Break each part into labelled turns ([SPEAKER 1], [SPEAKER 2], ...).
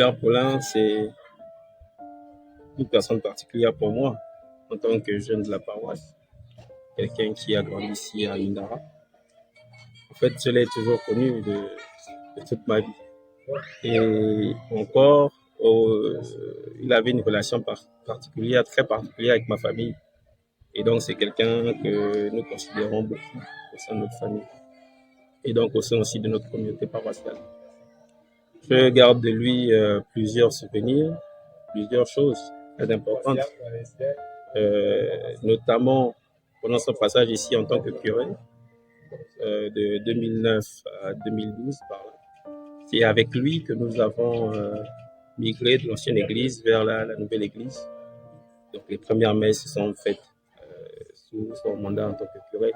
[SPEAKER 1] Père Paulin, c'est une personne particulière pour moi en tant que jeune de la paroisse, quelqu'un qui a grandi ici à Mingara. En fait, je l'ai toujours connu de toute ma vie. Et encore, il avait une relation particulière, très particulière avec ma famille. Et donc, c'est quelqu'un que nous considérons beaucoup au sein de notre famille. Et donc, au sein aussi de notre communauté paroissiale. Je garde de lui plusieurs souvenirs, plusieurs choses très importantes, notamment pendant son passage ici en tant que curé de 2009 à 2012 par là. C'est avec lui que nous avons migré de l'ancienne église vers la nouvelle église. Donc les premières messes se sont faites sous son mandat en tant que curé.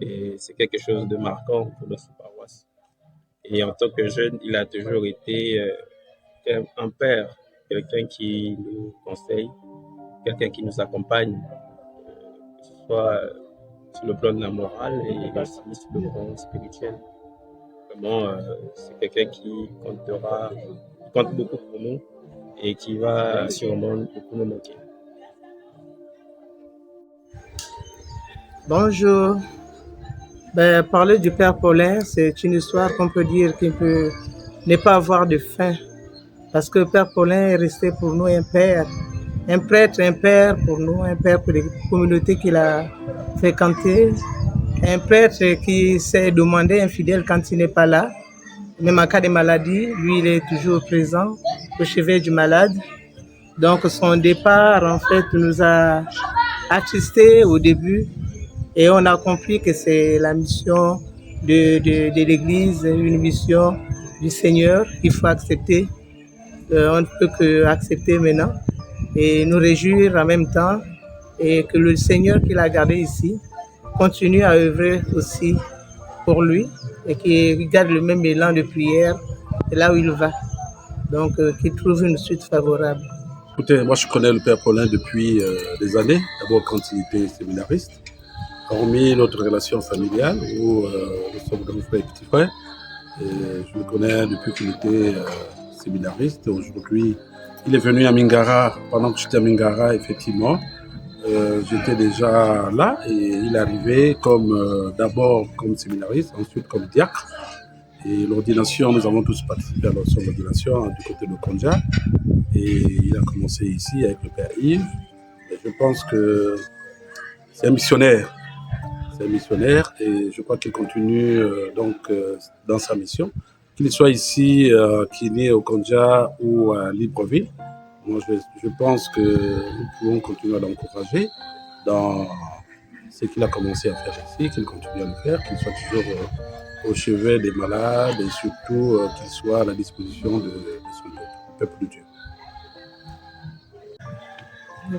[SPEAKER 1] Et c'est quelque chose de marquant pour notre paroisse. Et en tant que jeune, il a toujours été un père, quelqu'un qui nous conseille, quelqu'un qui nous accompagne, que ce soit sur le plan de la morale et aussi sur le plan spirituel. Vraiment, c'est quelqu'un qui compte beaucoup pour nous et qui va sûrement beaucoup nous manquer.
[SPEAKER 2] Bonjour. Parler du Père Paulin, c'est une histoire qu'on peut dire qui peut ne pas avoir de fin. Parce que Père Paulin est resté pour nous un père, un prêtre, un père pour nous, un père pour les communautés qu'il a fréquentées, un prêtre qui s'est demandé un fidèle quand il n'est pas là. Même en cas de maladie, lui, il est toujours présent au chevet du malade. Donc son départ, en fait, nous a attristés au début. Et on a compris que c'est la mission de l'Église, une mission du Seigneur qu'il faut accepter. On ne peut qu'accepter maintenant et nous réjouir en même temps et que le Seigneur qui l'a gardé ici continue à œuvrer aussi pour lui et qu'il garde le même élan de prière là où il va. Donc qu'il trouve une suite favorable.
[SPEAKER 3] Écoutez, moi je connais le Père Paulin depuis des années, d'abord quand il était séminariste. Hormis notre relation familiale où nous sommes grands frères et petits frères, et je le connais depuis qu'il était séminariste. Aujourd'hui, il est venu à Mingara. Pendant que j'étais à Mingara, effectivement, j'étais déjà là et il est arrivé d'abord comme séminariste, ensuite comme diacre. Et l'ordination, nous avons tous participé à son ordination du côté de Konja. Et il a commencé ici avec le Père Yves. Et je pense que c'est un missionnaire. C'est un missionnaire et je crois qu'il continue dans sa mission. Qu'il soit ici, qu'il est au Konja ou à Libreville, moi je pense que nous pouvons continuer à l'encourager dans ce qu'il a commencé à faire ici, qu'il continue à le faire, qu'il soit toujours au chevet des malades et surtout qu'il soit à la disposition de son peuple de Dieu.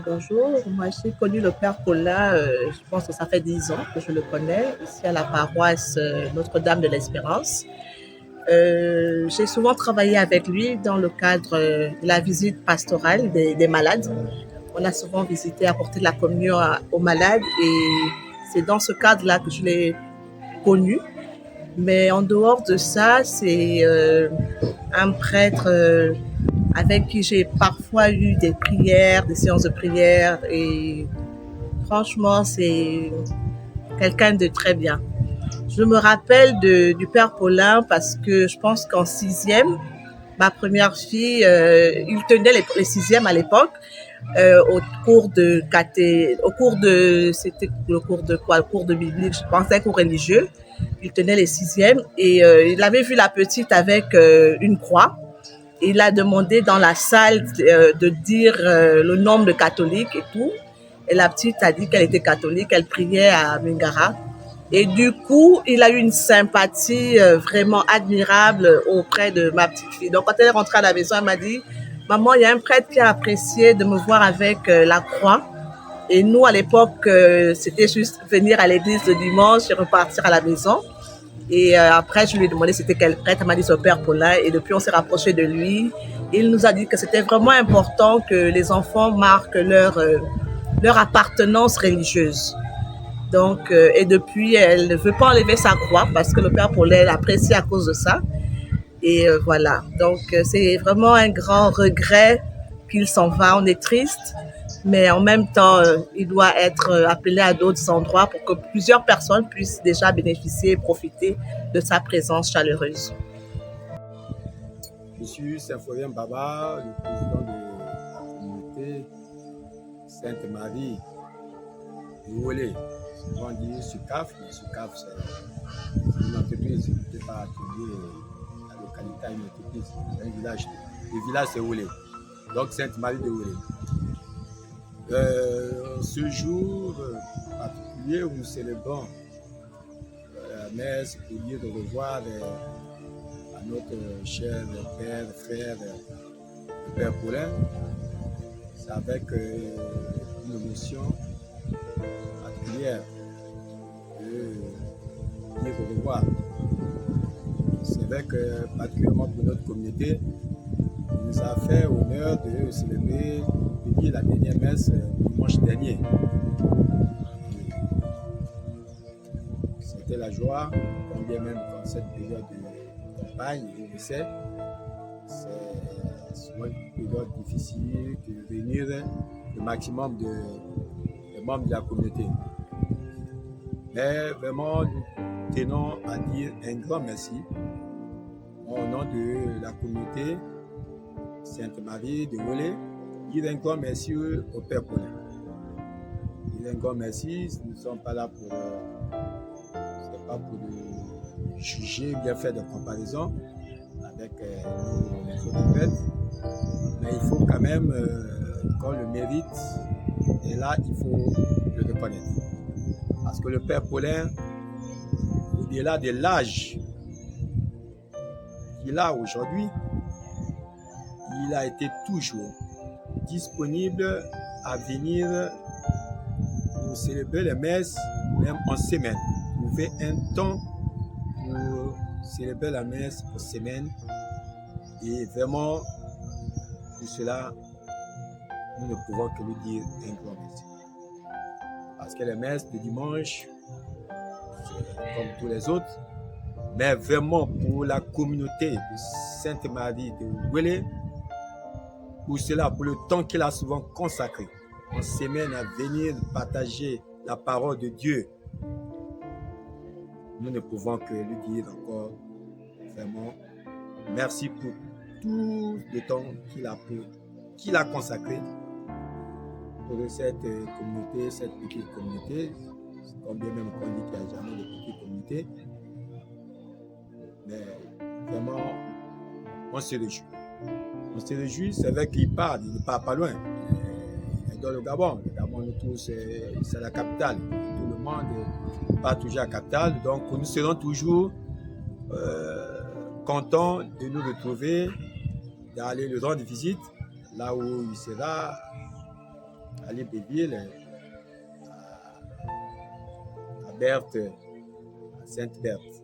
[SPEAKER 4] Bonjour, moi j'ai connu le Père Paulin, je pense que ça fait 10 ans que je le connais, ici à la paroisse Notre-Dame de l'Espérance. J'ai souvent travaillé avec lui dans le cadre de la visite pastorale des malades. On a souvent visité, apporté de la communion aux malades et c'est dans ce cadre-là que je l'ai connu. Mais en dehors de ça, c'est un prêtre avec qui j'ai parfois eu des prières, des séances de prière et franchement, c'est quelqu'un de très bien. Je me rappelle du Père Paulin parce que je pense qu'en 6e, ma première fille, il tenait les 6e à l'époque au cours de c'était le cours de quoi? Le cours de biblique, je pense, un cours religieux. Il tenait les 6e et il avait vu la petite avec une croix. Il a demandé dans la salle de dire le nombre de catholiques et tout. Et la petite a dit qu'elle était catholique, elle priait à Mingara. Et du coup, il a eu une sympathie vraiment admirable auprès de ma petite fille. Donc, quand elle est rentrée à la maison, elle m'a dit « Maman, il y a un prêtre qui a apprécié de me voir avec la croix. » Et nous, à l'époque, c'était juste venir à l'église le dimanche et repartir à la maison. Et après, je lui ai demandé c'était quel prêtre. Elle m'a dit c'est le Père Paulin. Et depuis, on s'est rapproché de lui. Il nous a dit que c'était vraiment important que les enfants marquent leur appartenance religieuse. Donc, et depuis, elle ne veut pas enlever sa croix parce que le Père Paulin l'apprécie à cause de ça. Et voilà, donc c'est vraiment un grand regret qu'il s'en va. On est triste, mais en même temps, il doit être appelé à d'autres endroits pour que plusieurs personnes puissent déjà bénéficier et profiter de sa présence chaleureuse.
[SPEAKER 5] Je suis Symphorien Baba, le président de la communauté Sainte-Marie de Wolé. On dit SUCAF, mais SUCAF c'est une entreprise qui n'était pas attribuée à la localité à une entreprise, c'est un village. Le village c'est Wolé, donc Sainte-Marie de Wolé. Ce jour particulier où nous célébrons la messe pour dire de revoir à notre cher père, frère, le père Paulin, c'est avec une émotion particulière de dire au revoir. C'est vrai que particulièrement pour notre communauté, il nous a fait honneur de célébrer, de dire la dernière messe dimanche dernier. C'était la joie, combien même dans cette période de campagne et d'essai, c'est souvent une période difficile de réunir le maximum de membres de la communauté. Mais vraiment, nous tenons à dire un grand merci au nom de la communauté Sainte-Marie de Wolé, dire un grand merci au Père Paulin. Dire un grand merci, nous ne sommes pas là pour, c'est pas pour juger, bien faire de comparaison avec les autres fêtes, mais il faut quand même, quand le mérite est là, il faut le reconnaître. Parce que le Père Paulin, au-delà de l'âge qu'il a aujourd'hui, il a été toujours disponible à venir pour célébrer les messes, même en semaine. Trouver un temps pour célébrer la messe en semaine. Et vraiment, pour cela, nous ne pouvons que lui dire un grand merci. Parce que les messes de dimanche, c'est comme tous les autres, mais vraiment pour la communauté de Sainte-Marie de Wolé, pour cela, pour le temps qu'il a souvent consacré en semaine à venir partager la parole de Dieu, nous ne pouvons que lui dire encore vraiment merci pour tout le temps qu'il a consacré pour cette communauté, cette petite communauté. Combien même qu'on dit qu'il n'y a jamais de petite communauté. Mais vraiment, on se réjouit. On se réjouit, c'est vrai qu'il part pas loin. Il est dans le Gabon. Le Gabon, nous tous, c'est la capitale. Tout le monde part toujours à la capitale. Donc, nous serons toujours contents de nous retrouver, d'aller le rendre visite, là où il sera, à Libreville, à Berthe, à Sainte-Berthe.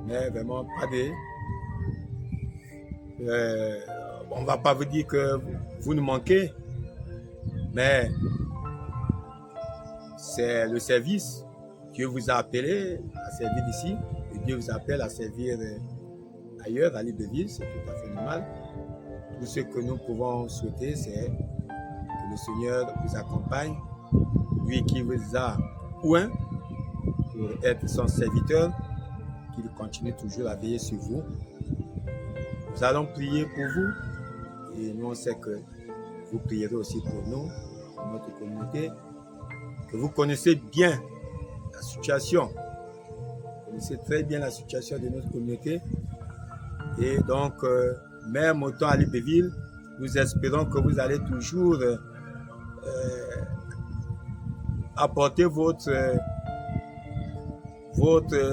[SPEAKER 5] Mais vraiment, pas de... on ne va pas vous dire que vous nous manquez, mais c'est le service. Dieu vous a appelé à servir ici, et Dieu vous appelle à servir ailleurs, à Libreville, c'est tout à fait normal. Tout ce que nous pouvons souhaiter, c'est que le Seigneur vous accompagne, lui qui vous a oint pour être son serviteur, qu'il continue toujours à veiller sur vous. Nous allons prier pour vous et nous on sait que vous prierez aussi pour nous, pour notre communauté, que vous connaissez bien la situation, vous connaissez très bien la situation de notre communauté et donc même autant à Libreville, nous espérons que vous allez toujours apporter votre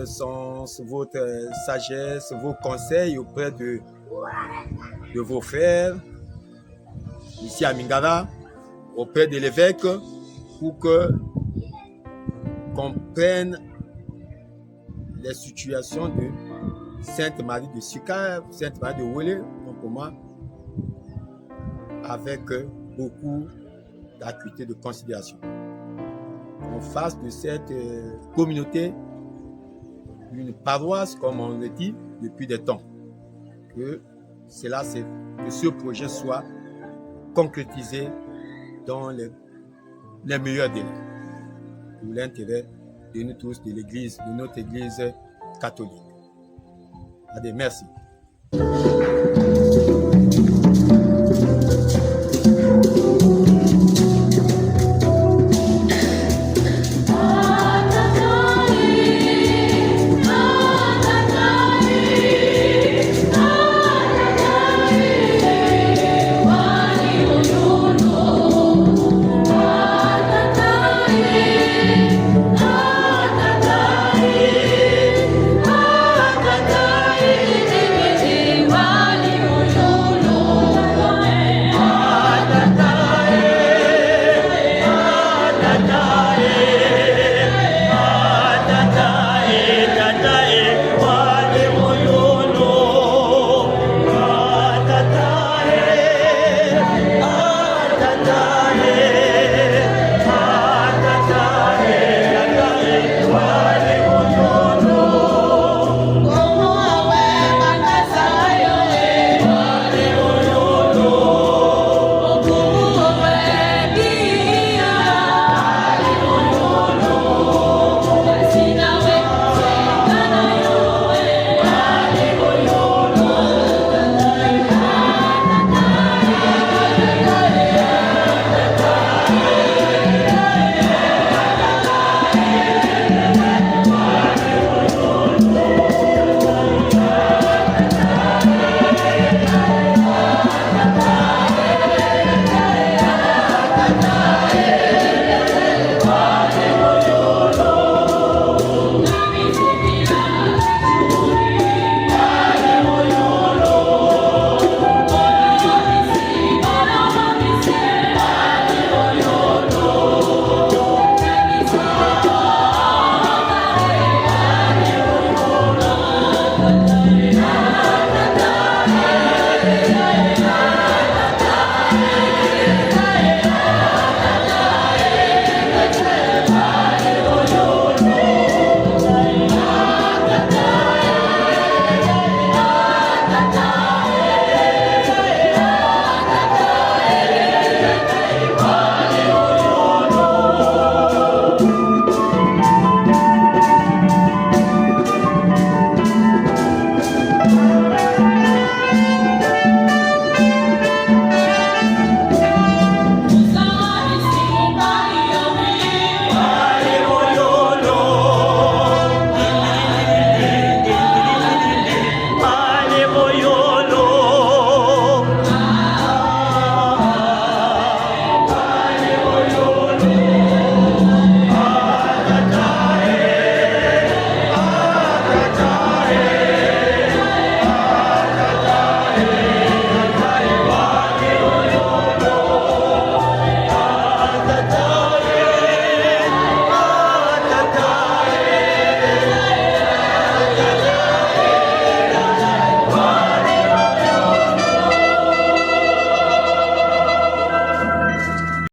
[SPEAKER 5] sens, votre sagesse, vos conseils auprès de vos frères ici à Mingara, auprès de l'évêque, pour qu'on prenne les situations de Sainte-Marie de Sika, Sainte-Marie de Wolé, pour moi, avec beaucoup d'acuité de considération. On fasse de cette communauté une paroisse, comme on le dit, depuis des temps. Que ce projet soit concrétisé dans les meilleurs délais, pour l'intérêt de nous tous, de l'Église, de notre Église catholique. Allez, merci.